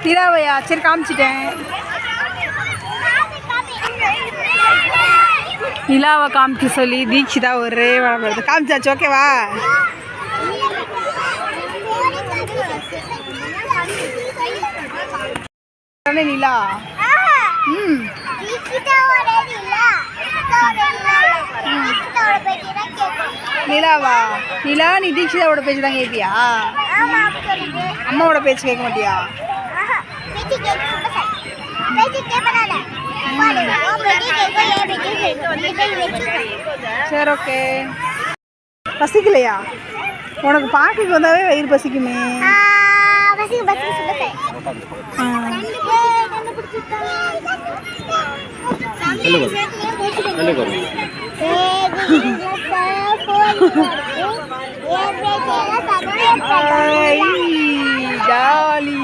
நிலாவையா? சரி காமிச்சிட்டேன். நிலாவை காமிக்க சொல்லி தீக்ஷிதா ஒரே வளர்ந்து காமிச்சாச்சு. ஓகேவா? நிலா நிலாவா? நிலா நீ தீக்ஷிதாவோட பேச்சு தான் கேட்பியா? அம்மாவோட பேச்சு கேட்க மாட்டியா? சரி ஓகே. பசிக்கலையா? உனக்கு பாட்டிக்கு வந்தாவே வயிறு பசிக்குமே. Jolly.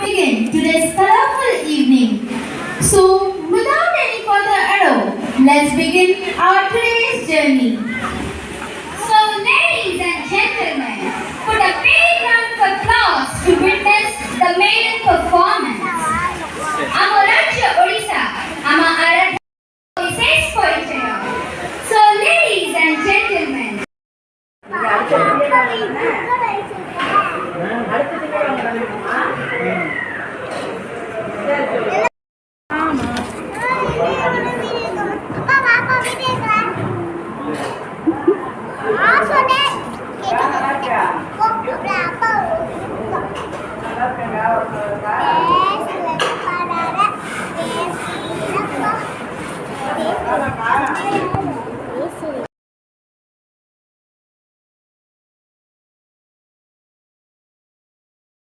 Begin today's colorful evening. So, without any further ado, let's begin our today's journey. So, ladies and gentlemen, put a big round of applause to witness the maiden performance. Ama Rajya Odisha, Ama Aradhya Visesh Parichaya. So, ladies and gentlemen. Thank you.